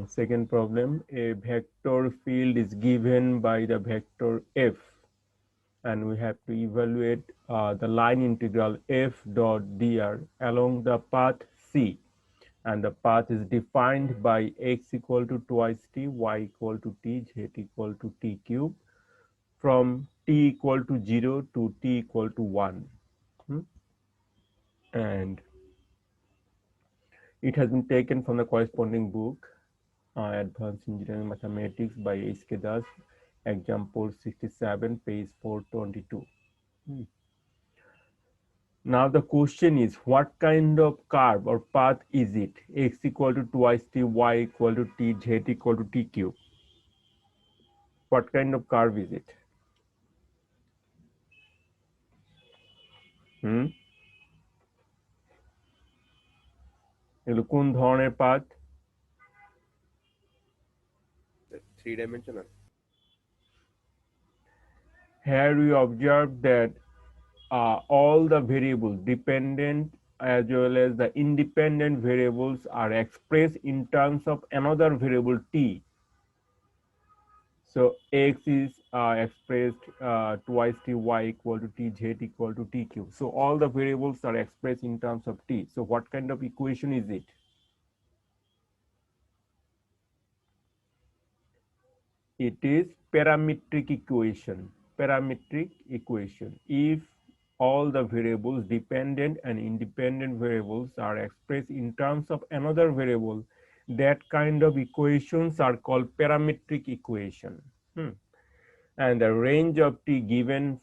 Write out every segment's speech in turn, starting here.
Second problem, a vector field is given by the vector f, and we have to evaluate the line integral f dot dr along the path C, and the path is defined by x equal to twice t, y equal to t, z equal to t cube from t equal to 0 to t equal to 1. And it has been taken from the corresponding book, Advanced Engineering Mathematics by H.K. Das, example 67, page 422. Now the question is, what kind of curve or path is it? X equal to twice t, y equal to t, z equal to t cube. What kind of curve is it? এগুলো কোন ধরনের path? Three-dimensional. Here we observe that all the variables, dependent as well as the independent variables, are expressed in terms of another variable t. So x is expressed twice t, y equal to t, z equal to t cube. So all the variables are expressed in terms of t. So what kind of equation is it? It is parametric equation. Parametric equation. If all the variables, dependent and independent variables, are expressed in terms of another variable, that kind of equations are called parametric equation. And the range of t given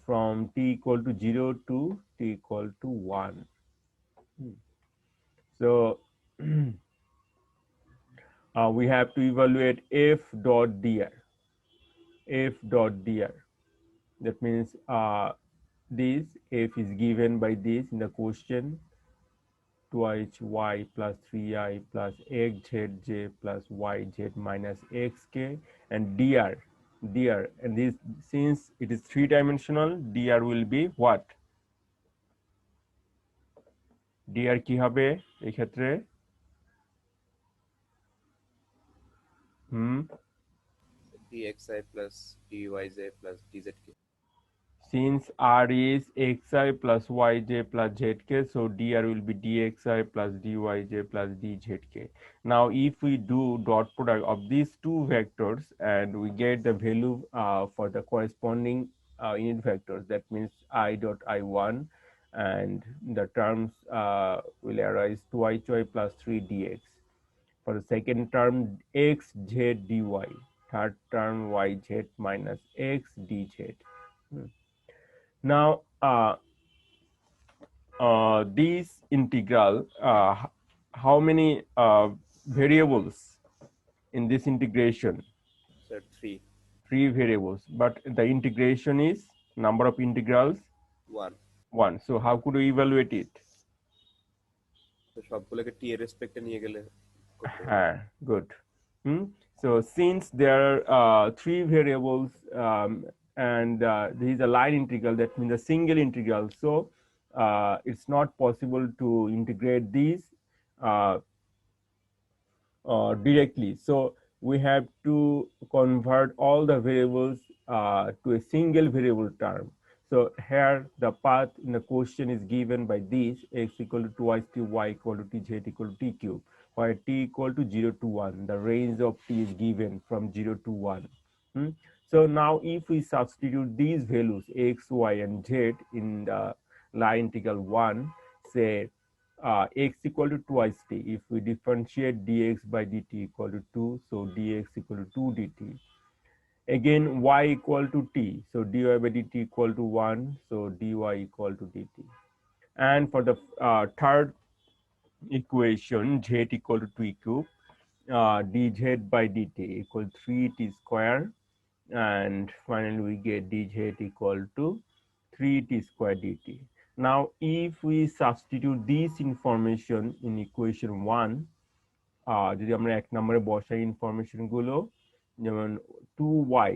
from t equal to 0 to t equal to 1. So we have to evaluate f dot dr. F dot dr. That means this f is given by this in the question, twice y plus 3i plus xzj plus yz minus xk, and dr, and this, since it is three-dimensional, dr will be what? dr কি হবে এই ক্ষেত্রে? dxi plus dyz plus dzk. Since r is xi plus yj plus zk, so dr will be dxi plus dyj plus dzk. Now if we do dot product of these two vectors and we get the value for the corresponding unit vectors, that means I dot I1, and the terms will arise 2y plus 3 dx. For the second term, x z dy. Third term, yz minus x dz. Now this integral, how many variables in this integration? So three. Three variables, but the integration is number of integrals One. one. So how could we evaluate it? So সবগুলোকে t এর রেসপেক্টে নিয়ে গেলে করতে হবে। Good. So since there are three variables and this is a line integral, that means a single integral, so it's not possible to integrate these uh, directly. So we have to convert all the variables to a single variable term. So here the path in the question is given by this: x equal to twice t, y equal to t, z equal to t cube, where t equal to 0 to 1. The range of t is given from 0 to 1. So now if we substitute these values x, y, and z in the line integral 1, say x equal to twice t. If we differentiate dx by dt equal to 2, so dx equal to 2 dt. Again, y equal to t, so dy by dt equal to 1, so dy equal to dt. And for the third equation, z equal to 2 cube, dz by dt equal to 3t square, and finally we get dz equal to 3t square dt. Now if we substitute this information in equation 1, যদি আমরা এক নম্বরে বসাই information গুলো, যেমন 2y,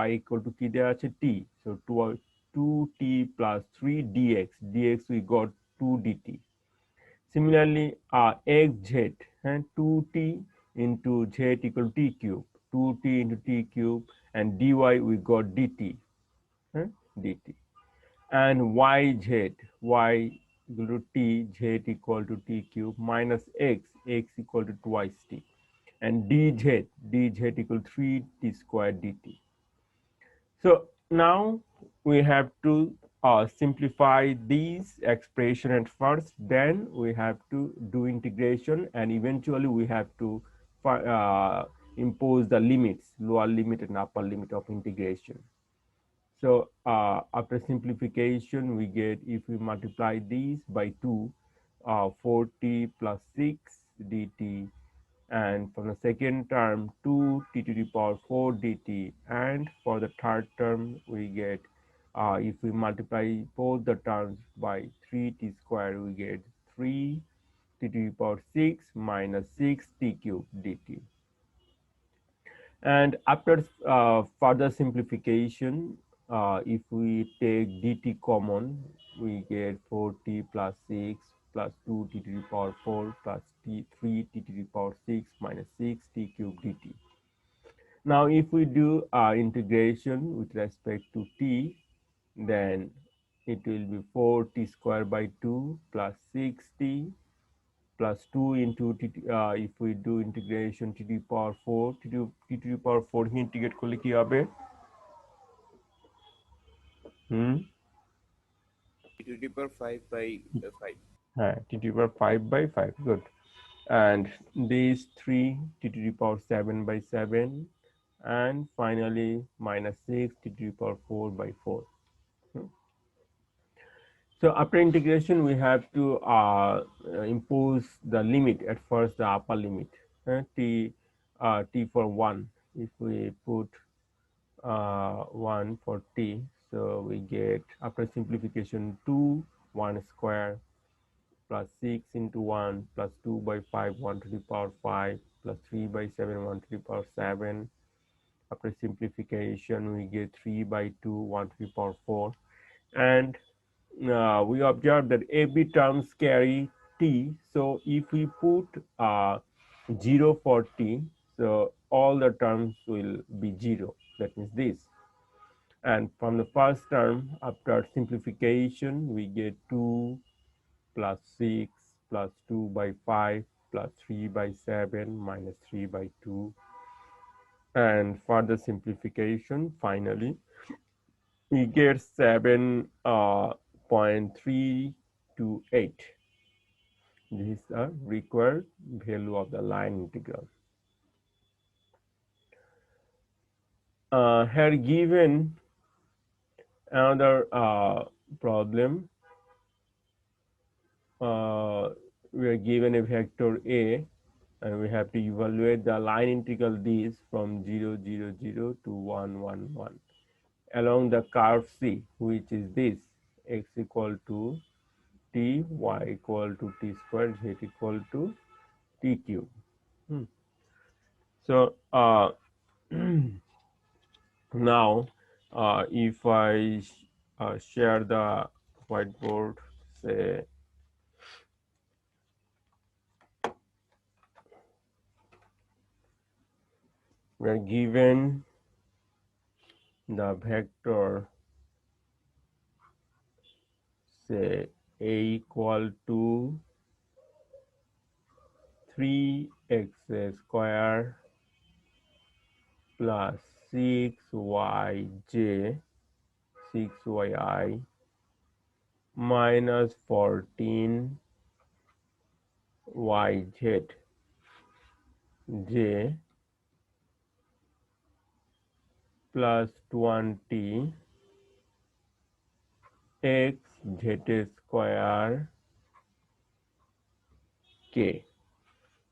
y equal to কি দেওয়া আছে t, so 2t plus 3 dx we got 2 dt. Similarly xz, 2t into z equal t cube, 2t into t cube, and dy we got dt, dt. And yz, y equal to t, z equal to t cube, minus x, x equal to twice t, and dz, dz equal to 3t square dt. So now we have to simplify these expression at first, then we have to do integration, and eventually we have to impose the limits, lower limit and upper limit of integration. So after simplification, we get, if we multiply these by 2, 4t plus 6 dt, and for the second term 2t to the power 4 dt, and for the third term we get, if we multiply both the terms by 3t square, we get 3t to the power 6 minus 6t cube dt. And after further simplification, if we take dt common, we get 4t plus 6 plus 2t to the power 4 plus 3t to the power 6 minus 6t cube dt. Now, if we do integration with respect to t, then it will be 4t square by 2 plus 6t plus 2 into t, if we do integration t to the power 4, t to the power 4 integrate করলে কি হবে? t to the power 5 by 5. T to the power 5 by 5, good. And these 3 t to the power 7 by 7, and finally minus 6 t to the power 4 by 4. So after integration, we have to impose the limit. At first, the upper limit, t for 1. If we put 1 for t, so we get, after simplification, 2 1 square plus 6 into 1 plus 2 by 5 1 to the power 5 plus 3 by 7 1 to the power 7. After simplification, we get 3 by 2 1 to the power 4, and we observe that every terms carry t. So if we put 0 for t, so all the terms will be 0. That means this. And from the first term, after simplification, we get 2 plus 6 plus 2 by 5 plus 3 by 7 minus 3 by 2. And further simplification, finally, we get 7.328. This is the required value of the line integral. Here given another problem. We are given a vector A, and we have to evaluate the line integral this from 0 0 0 to 1 1 1 along the curve C, which is this: x equal to t, y equal to t square, z equal to t cube. So now if I share the whiteboard, say we are given the vector, say a equal to 3x square plus 6yj 6yi minus 14yz j plus 20 x z square k,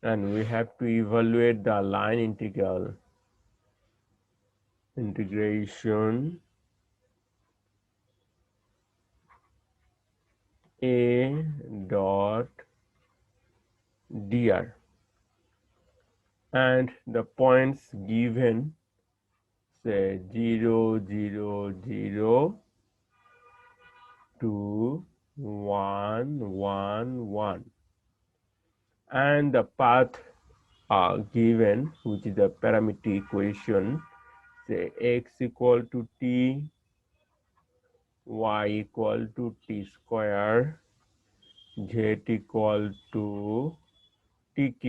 and we have to evaluate the line integration a dot dr, and the points given, say 0 0 0 to 1 1 1, and the path given, which is the parametric equation. Say x equal to t, y equal to t square, z equal to tq.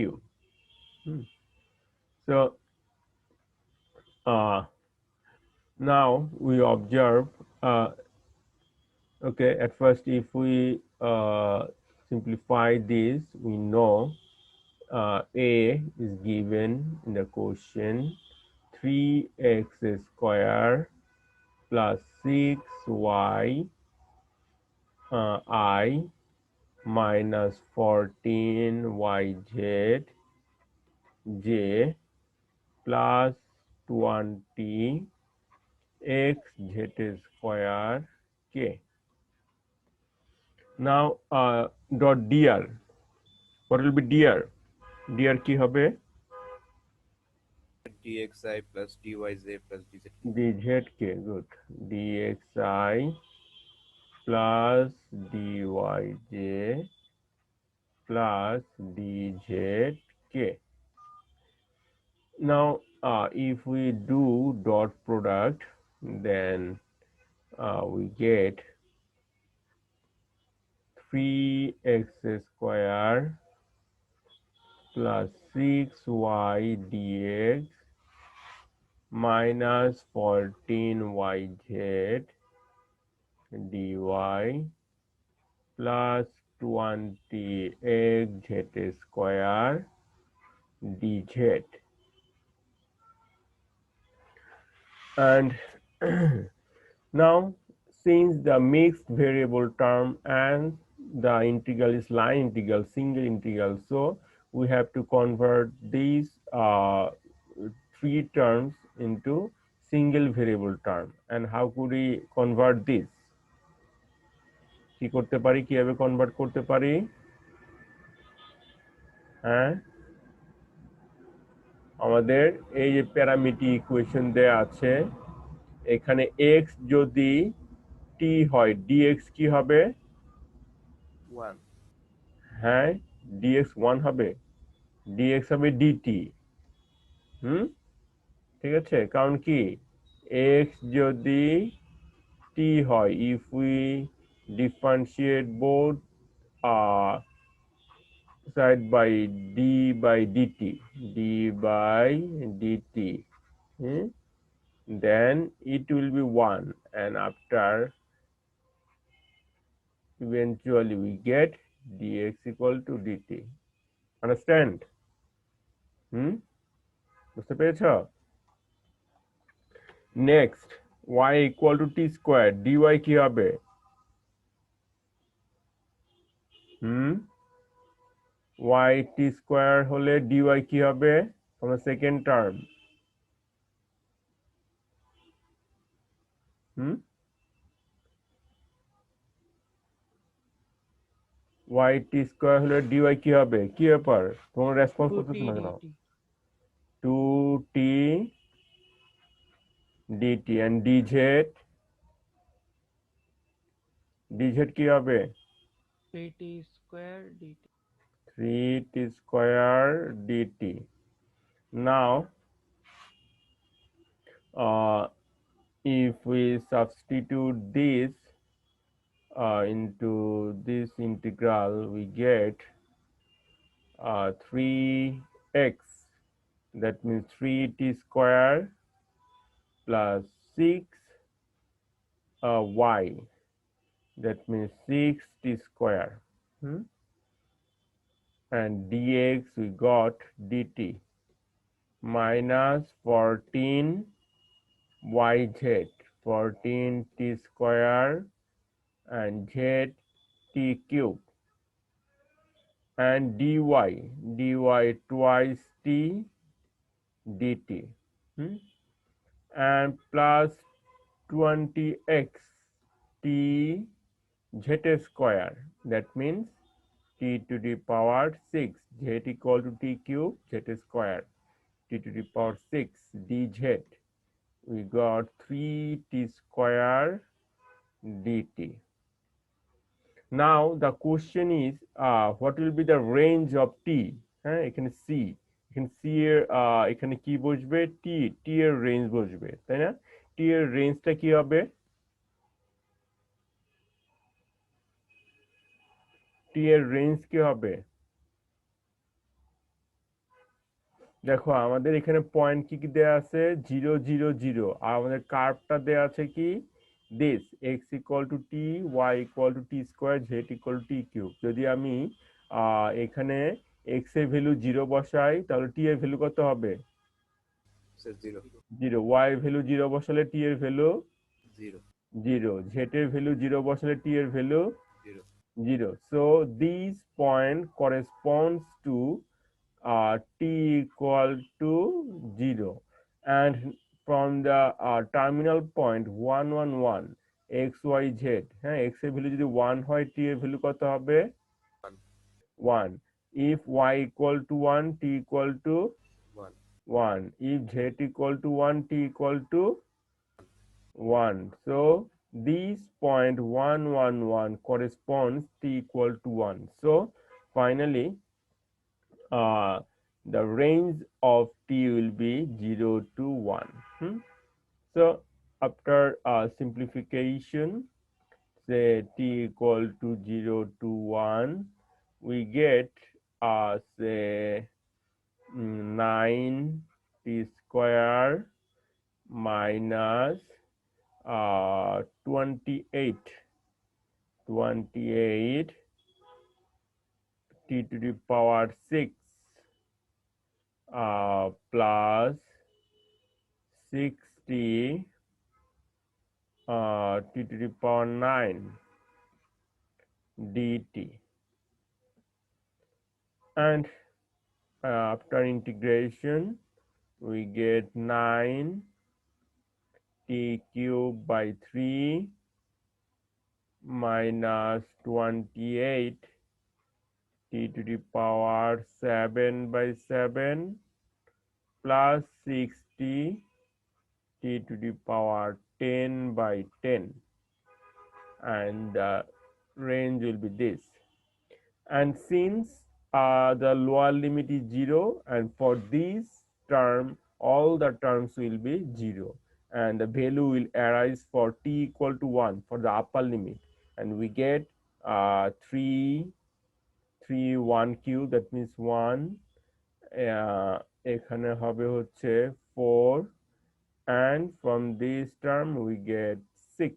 So now we observe, okay, at first if we simplify this, we know a is given in the question 3x square plus 6y I minus 14yz j plus 20 x z square k. Now dot dr. What will be dr? dr কি হবে? dxi plus dyz plus dzk. dzk. Good. dxi plus dyj plus dzk. Now if we do dot product, then we get 3x square plus 6y dx minus 14yz dy plus 20x square dz. And now since the mixed variable term and the integral is line integral, single integral, so we have to convert these three terms into single variable term. And how could we convert this? কি করতে পারি, কিভাবে convert করতে পারি? হ্যাঁ, আমাদের এই যে প্যারামিটার ইকুয়েশন দেয়া আছে, এখানে x যদি t হয়, dx কি হবে? 1 হ্যাঁ, dx 1 হবে, dx হবে dt। ঠিক আছে, কারণ কি x যদি t হয়, if we differentiate both side by d by dt, d by dt, then it will be 1, and after eventually we get dx equal to dt. Understand? বুঝতে পেরেছ? Next y equal to t square, dy কি হবে? y t square হলে dy কি হবে? আমার second term. y t square হলে dy কি হবে? কি ব্যাপার, তোমরা রেসপন্স করতেছ না কেন? 2t dt and dz, dz কি হবে? 3t square dt. 3t square dt. Now if we substitute this into this integral, we get 3x, that means 3t square plus 6y, that means 6t square, and dx we got dt minus 14yz, 14t square and z t cube, and dy twice t dt, and plus 20x t z square, that means t to the power 6, z equal to t cube z square, t to the power 6 dz. We got 3t square dt. Now the question is what will be the range of t? এখানে c, এখানে C এর এখানে কি বসবে, টি এর range বসবে, তাই না? টি এর রেঞ্জটা কি হবে? টি এর রেঞ্জ কি হবে? দেখো আমাদের এখানে পয়েন্ট কি কি দেয়া আছে, 0 0 0, আর আমাদের কার্ভটা দেয়া আছে কি this, x equal to T, y equal to T square, z equal to T cube. যদি আমি এখানে x এর ভ্যালু 0 বসাই তাহলে t এর ভ্যালু কত হবে? স্যার 0 0। y এর ভ্যালু 0 বসালে t এর ভ্যালু 0 0। z এর ভ্যালু 0 বসালে t এর value 0 0। So these point corresponds to t equal to 0, and from the terminal point 1 1 1 x y z, হ্যাঁ, x এর ভ্যালু যদি 1 হয় t এর ভ্যালু কত হবে? 1 1। if y equal to 1 t equal to 1 1, if z equal to 1 t equal to 1. So these point 1 1 1 corresponds t equal to 1. So finally uh, the range of t will be 0 to 1. So after simplification, say t equal to 0 to 1, we get say 9 t square minus 28 t to the power 6 plus 60 t to the power 9 dt, and after integration we get 9 t cube by 3 minus 28 t to the power 7 by 7 plus 60 t to the power 10 by 10, and the range will be this. And since the lower limit is 0, and for this term all the terms will be 0, and the value will arise for t equal to 1 for the upper limit, and we get 3 3 1 cube, that means 1, এখানে হবে হচ্ছে 4, and from this term we get 6,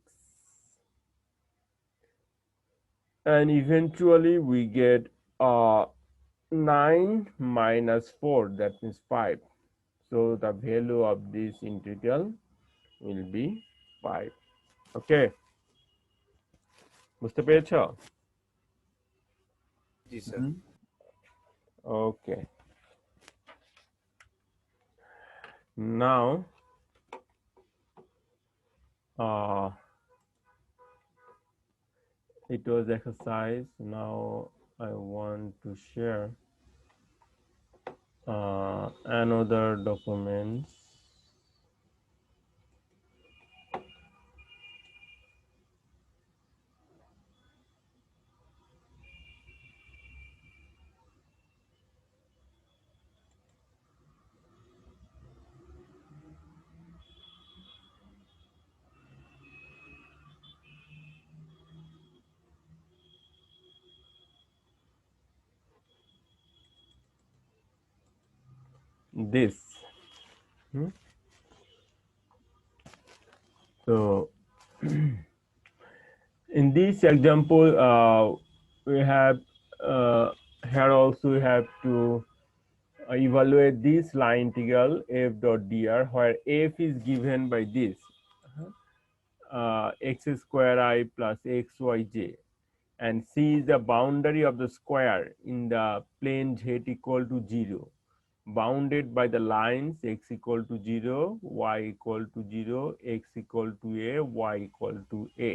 and eventually we get 9 minus 4, that means 5. So the value of this integral will be 5. Okay, বুঝতে পেরেছো? জি sir. Okay, now it was exercise. Now I want to share another documents. This. So in this example, we have here also we have to evaluate this line integral f dot dr, where f is given by this x square I plus xyj, and c is the boundary of the square in the plane z equal to 0, bounded by the lines x equal to 0, y equal to 0, x equal to a, y equal to a.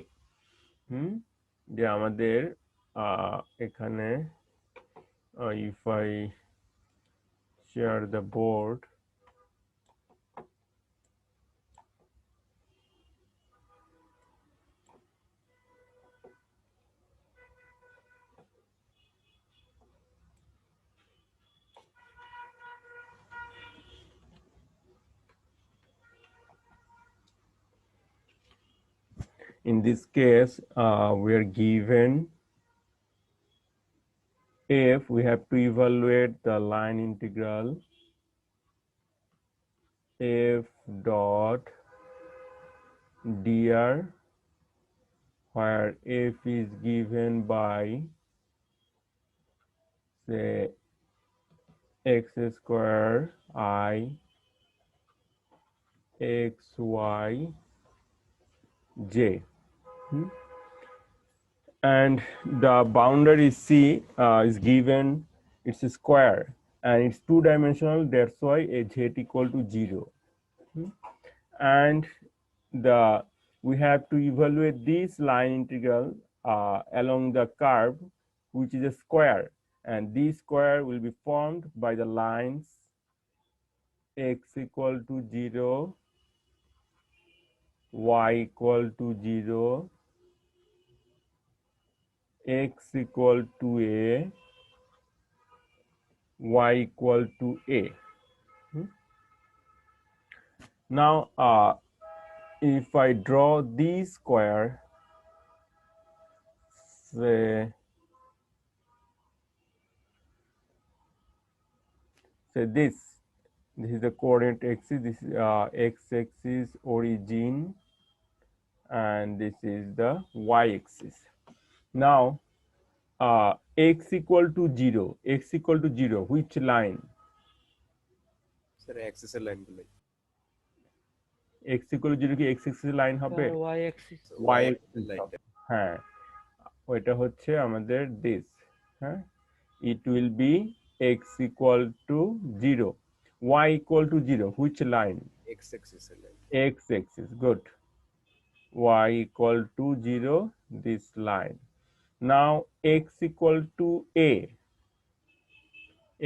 যে আমাদের এখানে if I share the board, in this case, we are given if we have to evaluate the line integral f dot dr, where f is given by, say, x square I x y j. And the boundary C is given, it's a square and it's two-dimensional, that's why a z equal to 0. And we have to evaluate this line integral along the curve, which is a square, and this square will be formed by the lines x equal to 0, y equal to 0, x equal to a, y equal to a. Now, if I draw this square, say this is the coordinate axis, this is x-axis origin, and this is the y-axis. Now, x equal to 0, which line? Sir অ্যাক্সেসের লাইনগুলো x equal to 0 কি x axis line হবে? y axis y axis হবে। হ্যাঁ, ওইটা হচ্ছে আমাদের this, হ্যাঁ, it will be x equal to 0, y equal to 0, which line? X অ্যাক্সেসের line X axis, good. Y equal to 0, this line. Now x equal to a,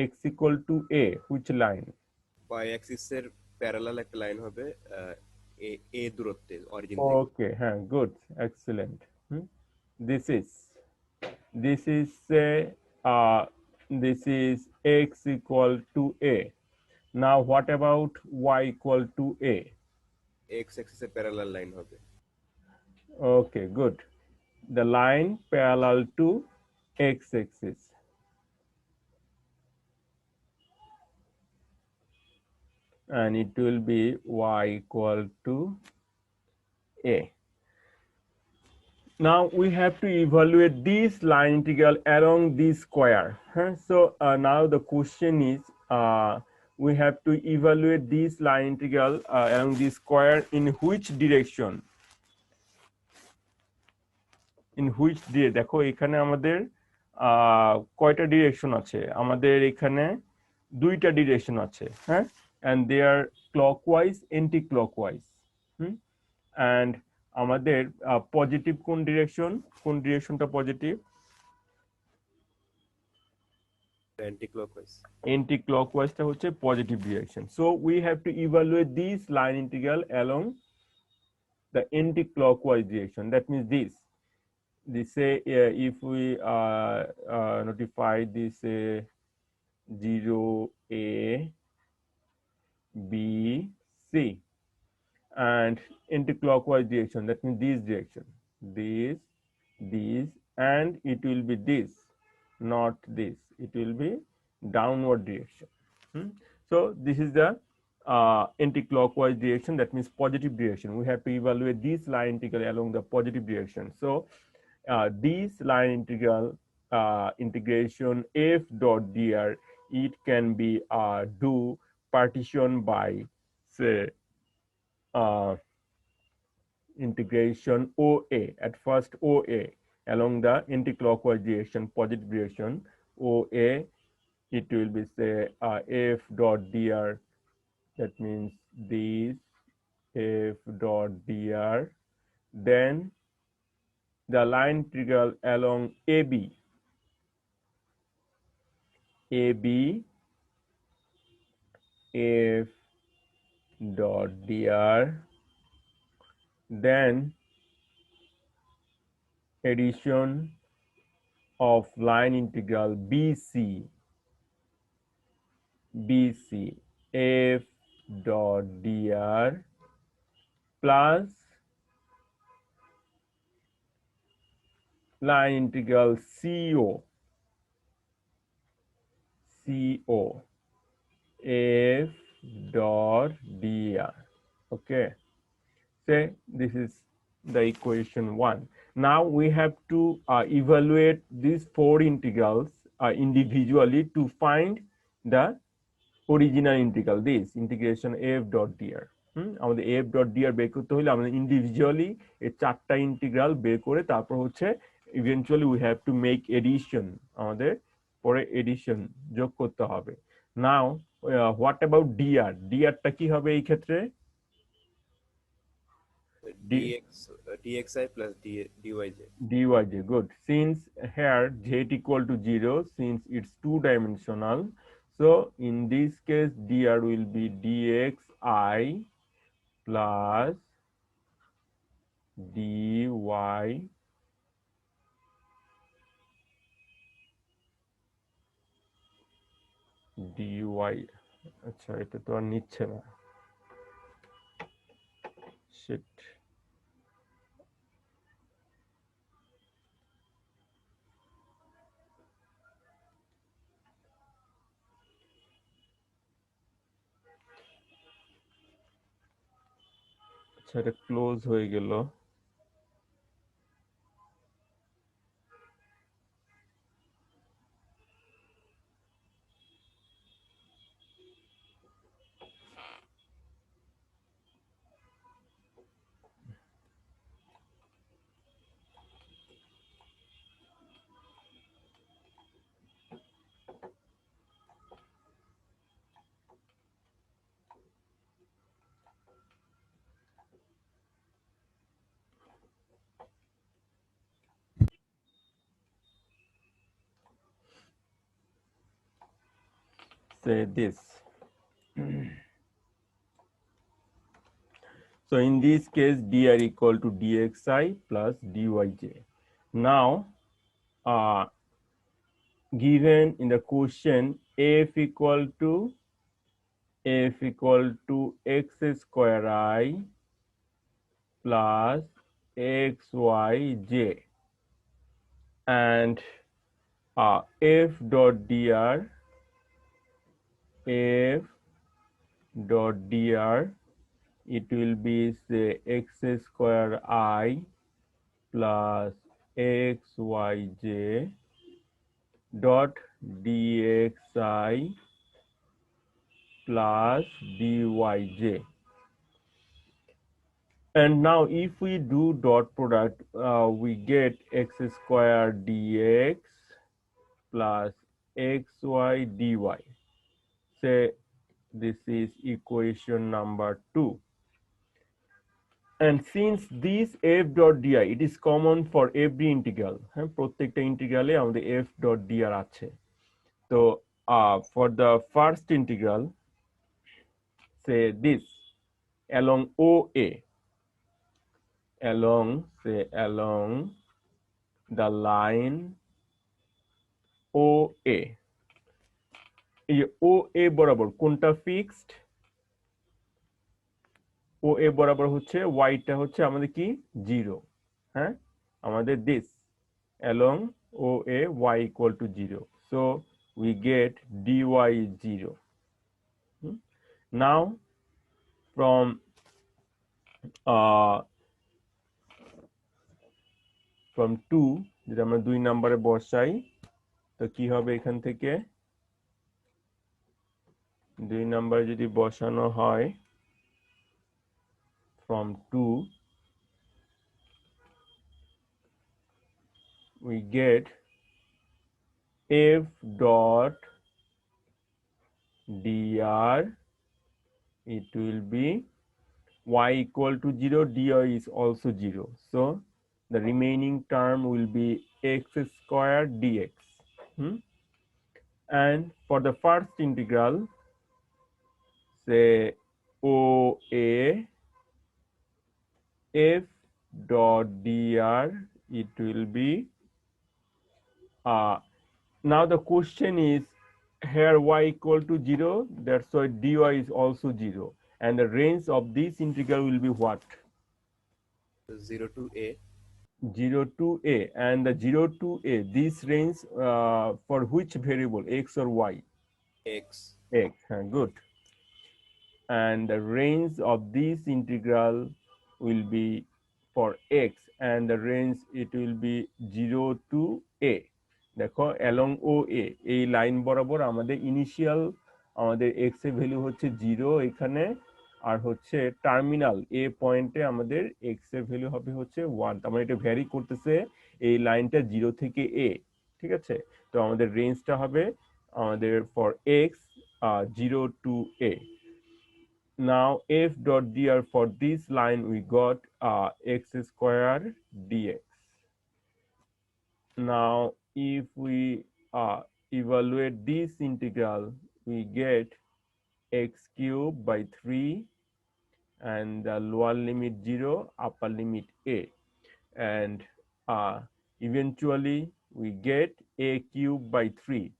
x equal to a, which line? y অ্যাক্সিসের parallel একটা line হবে a দূরত্বে origin থেকে Okay, good, excellent. This is this is x equal to a. Now what about y equal to a? X অ্যাক্সিসের parallel line হবে Okay, good. The line parallel to x axis. And it will be y equal to a. Now we have to evaluate this line integral along this square. So now the question is, we have to evaluate this line integral along this square in which direction? In which direction? দেখো এখানে আমাদের কয়টা direction আছে? আমাদের এখানে দুইটা direction আছে, হ্যাঁ, and they are clockwise, anti-clockwise. And আমাদের পজিটিভ কোন ডিরেকশনটা পজিটিভ? অ্যান্টি-ক্লকওয়াইজ টা হচ্ছে positive direction. So we have to evaluate this line integral along the anti-clockwise direction. That means this say if we notify this 0 a b c and anti-clockwise direction, that means this direction, this and it will be this, not this, it will be downward direction. So this is the anti-clockwise direction, that means positive direction. We have to evaluate this line integral along the positive direction. So this line integral integration f dot dr, it can be do partition by, say, integration OA, at first OA along the anti-clockwise direction, positive direction OA, it will be, say, f dot dr, that means this f dot dr, then the line integral along AB f dot dr, then addition of line integral BC f dot dr plus line integral CO f dot dr. Okay, say this is the equation 1. Now we have to evaluate these 4 integrals individually to find the original integral, this integration f dot dr. আমাদের f dot dr বের করতে হলে আমাদের individually এই 4টা integral বের করে তারপর হচ্ছে eventually we have to make addition, আমাদের পরে এডিশন যোগ করতে হবে। Now what about dr, dr টা কি হবে এই ক্ষেত্রে? dxi plus dyj. dyj, good. Since here z equal to 0, since it's two-dimensional, so in this case dr will be dxi plus dy আচ্ছা এটা তো আর নিচ্ছে না, শিট। আচ্ছা এটা ক্লোজ হয়ে গেল। Say this. So in this case dr equal to dxi plus dyj. Now given in the question f equal to x square I plus xyj and f dot dr it will be say x square I plus xyj dot dxi plus dyj. And now if we do dot product, we get x square dx plus xy dy. Say this is equation number 2. And since this f dot dr it is common for every integral, হ্যাঁ প্রত্যেকটা ইন্টিগ্রালে আমাদের f dot dr আছে। তো for the first integral, say this along OA, along the line OA, এই OA বরাবর কোনটা fixed? OA বরাবর হচ্ছে y টা হচ্ছে আমাদের কি 0, হ্যাঁ আমাদের this along OA y equal to 0, so we get dy is 0. Now from from 2 যেটা আমরা 2 নম্বরে বসাই, তো কি হবে এখান থেকে 2 নম্বরে যদি বসানো হয় from 2 we get f dot dr, it will be y equal to 0, dy is also 0, so the remaining term will be x square dx. And for the first integral, say OA, f dot dr, it will be now the question is here y equal to 0, that's why dy is also 0, and the range of this integral will be what? 0 to a. 0 to a, and the 0 to a, this range for which variable, x or y? X. X. Good. And the range of this integral will be for x, and the range it will be 0 to a. দেখো along OA এই line বরাবর আমাদের initial আমাদের x এর value হচ্ছে 0 এখানে, আর হচ্ছে terminal এ পয়েন্টে আমাদের x এর ভ্যালু হবে হচ্ছে 1। তার মানে এটা ভ্যারি করতেছে এই লাইনটা 0 থেকে a, ঠিক আছে? তো আমাদের রেঞ্জটা হবে আমাদের for x 0 to a. Now f dot dr for this line we got x square dx. Now if we evaluate this integral, we get x cube by 3 and the lower limit 0, upper limit a, and eventually we get a cube by 3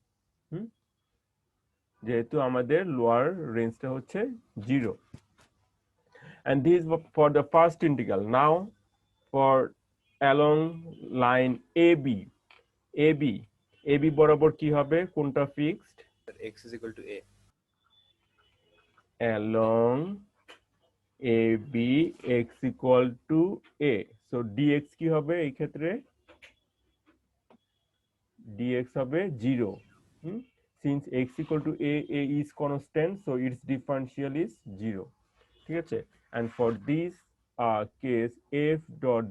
যেহেতু আমাদের lower রেঞ্জটা হচ্ছে 0, and this is for the first integral. Now for along line AB, AB বরাবর কি হবে, কোনটা fixed? X is equal to a. Along AB x equal to a, so dx কি হবে এই ক্ষেত্রে? dx হবে 0, since x equal to a is constant, so its differential is 0, ঠিক আছে? And for this case f dot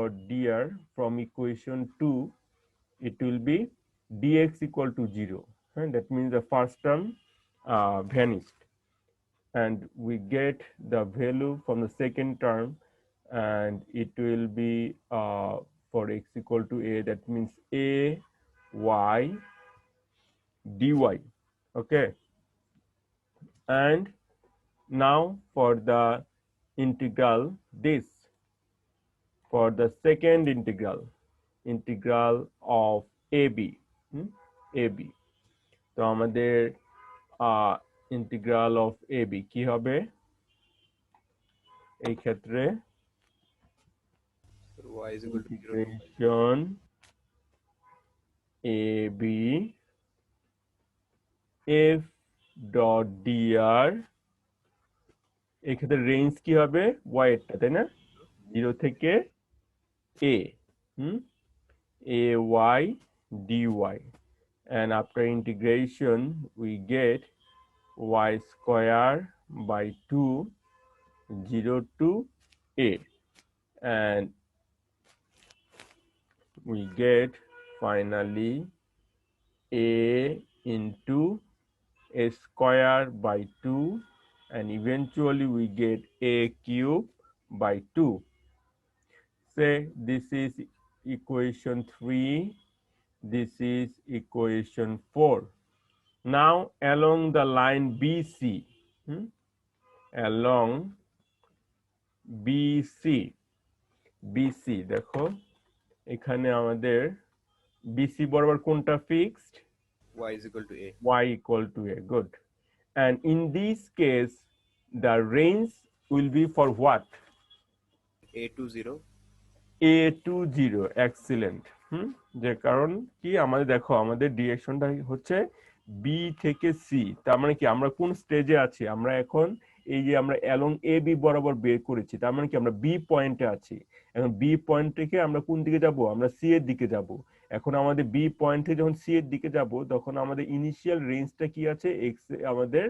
dr from equation 2, it will be dx equal to 0, and that means the first term vanished, and we get the value from the second term, and it will be for x equal to a, that means a y dy. Okay, and now for the integral this, for the second integral of AB, AB, তো আমাদের integral of AB কি হবে এই ক্ষেত্রে? Y is equal to 0 to integration AB f dot dr, এই ক্ষেত্রে range কি হবে y এরটা, তাই না? 0 থেকে a, a y dy, and after integration we get y square by 2 0 to a, and we get finally a into a square by 2, and eventually we get a cube by 2. Say this is equation 3, this is equation 4. Now along the line BC, along BC দেখো এখানে আমাদের BC বরাবর কোনটা fixed? y is equal to a. Y equal to a, good. And in this case the range will be for what? A to 0. A to 0, excellent. যে কারণ কি আমাদের দেখো আমাদের ডিরেকশনটা হচ্ছে B থেকে C, তার মানে কি আমরা কোন স্টেজে আছি? আমরা এখন এই যে আমরা অ্যালং AB বরাবর বের করেছি, তার মানে কি আমরা B পয়েন্টে আছি। এখন B পয়েন্ট থেকে আমরা কোন দিকে যাব? আমরা C এর দিকে যাব। এখন আমাদের B পয়েন্ট থেকে যখন C এর দিকে যাব তখন আমাদের ইনিশিয়াল রেঞ্জটা কি আছে? x আমাদের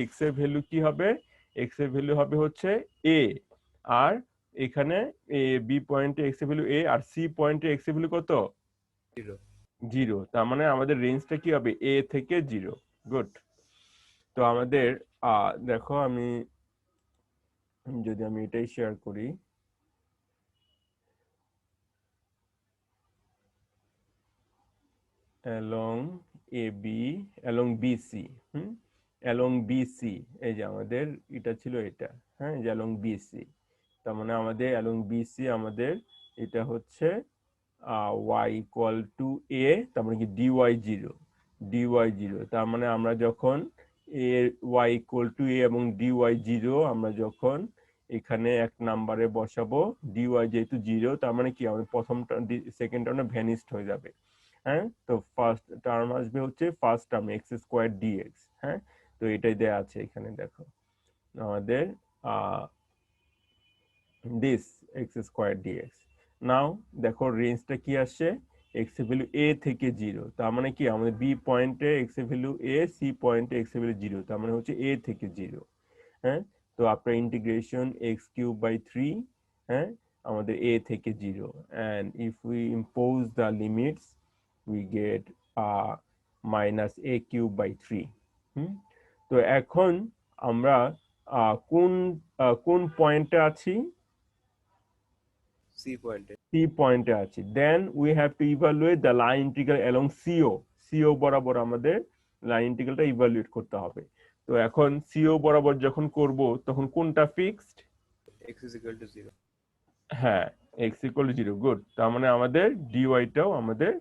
x এর ভ্যালু কি হবে? x এর ভ্যালু হবে হচ্ছে a, আর এখানে বি পয়েন্টে x এর ভ্যালু a, আর C পয়েন্টে x এর ভ্যালু কত? 0. 0, তার মানে আমাদের রেঞ্জটা কি হবে? a থেকে 0, গুড। তো আমাদের দেখো আমি যদি আমি এটাই শেয়ার করি, along AB along BC, along BC, এই যে আমাদের এটা ছিল এটা, হ্যাঁ, যে along BC, তার মানে আমাদের along BC আমাদের এটা হচ্ছে y equal to a, তার মানে কি dy 0, তার মানে আমরা যখন a y equal to a এবং dy 0 আমরা যখন এখানে এক নাম্বারে বসাবো dy যেহেতু 0, তার মানে কি আমাদের প্রথম সেকেন্ড টার্মে ভ্যানিশড হয়ে যাবে। হ্যাঁ, তো ফার্স্ট টার্ম আসবে হচ্ছে first term x square dx. হ্যাঁ, তো এটাই দেয়া আছে এখানে, দেখো আমাদের this x square dx. Now দেখো রেঞ্জটা কি আসছে, এক্স এর ভ্যালু এ থেকে 0, তার মানে কি আমাদের বি পয়েন্টে এক্স এর ভ্যালু এ, সি পয়েন্টে এক্স এর ভ্যালু 0, তার মানে হচ্ছে এ থেকে 0। হ্যাঁ, তো আপনার ইন্টিগ্রেশন এক্স কিউব বাই 3, হ্যাঁ, আমাদের এ থেকে 0, and if we impose the limits we get minus a cube by 3। তো এখন আমরা কোন কোন পয়েন্টে আছি, সি পয়েন্টে। সি পয়েন্টে আছি। Then we have to evaluate the line integral along CO, CO বরাবর আমাদের লাইন ইন্টিগ্রালটা ইভালুয়েট করতে হবে। তো এখন সিও বরাবর যখন করব তখন কোনটা fixed, x is equal to 0। হ্যাঁ, এক্স ইকুয়াল টু 0, গুড। তার মানে আমাদের ডিওয়াইটাও আমাদের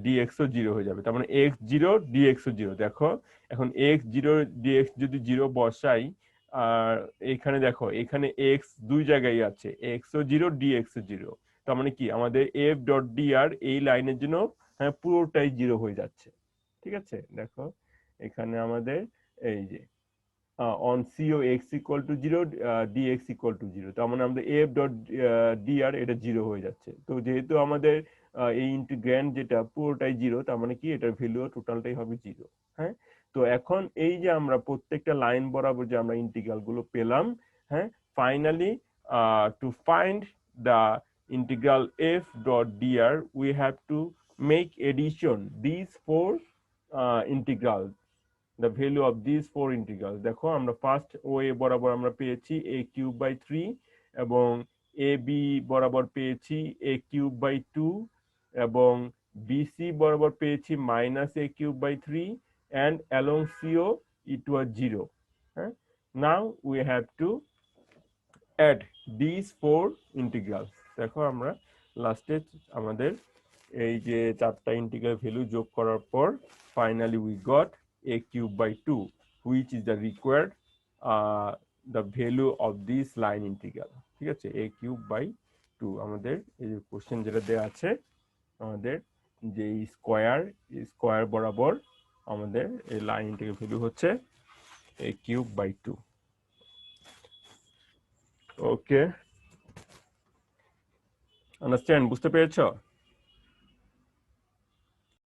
ডিএক্সও 0 হয়ে যাবে, তার মানে এক্স 0 ডিএক্সও 0। দেখো এখন এক্স 0 ডিএক্স যদি 0 বসাই, আর এখানে দেখো এখানে এক্স দুই জায়গায় আছে, এক্সও 0 ডিএক্সও 0, তার মানে কি আমাদের এফ ডট ডিআর এই লাইনের জন্য হ্যাঁ পুরোটাই 0 হয়ে যাচ্ছে। ঠিক আছে, দেখো এখানে আমাদের এই যে on CO x equal to 0, dx equal to 0, তার মানে আমাদের f ডট dr এটা 0 হয়ে যাচ্ছে। তো যেহেতু আমাদের এই ইন্টিগ্র্যান্ড যেটা পুরোটাই 0, তার মানে কি এটার ভ্যালু টোটালটাই হবে 0। হ্যাঁ, তো এখন এই যে আমরা প্রত্যেকটা লাইন বরাবর যে আমরা ইন্টিগ্রাল গুলো পেলাম, হ্যাঁ, finally to find the integral f dot dr we have to make addition these four integrals, the value of these four integrals। দেখো আমরা ফার্স্ট ও এ বরাবর আমরা পেয়েছি a কিউব বাই 3, এবং এ বি বরাবর পেয়েছি a কিউব বাই 2, এবং BC বরাবর পেয়েছি minus a cube by 3, and along CO it was 0। হ্যাঁ, now we have to add these four integrals। দেখো আমরা লাস্টে আমাদের এই যে চারটা ইন্টিগ্রাল ভ্যালু যোগ করার পর finally we got a cube by 2 which is the required the value of this line integral। ঠিক আছে, a cube by 2 আমাদের এই যে কোশ্চেন যেটা দেওয়া আছে, আমাদের যে স্কোয়ার বরাবর আমাদের এই লাইন ইন্টিগ্রাল ভ্যালু হচ্ছে a cube by 2। Okay, understand, বুঝতে পেরেছো?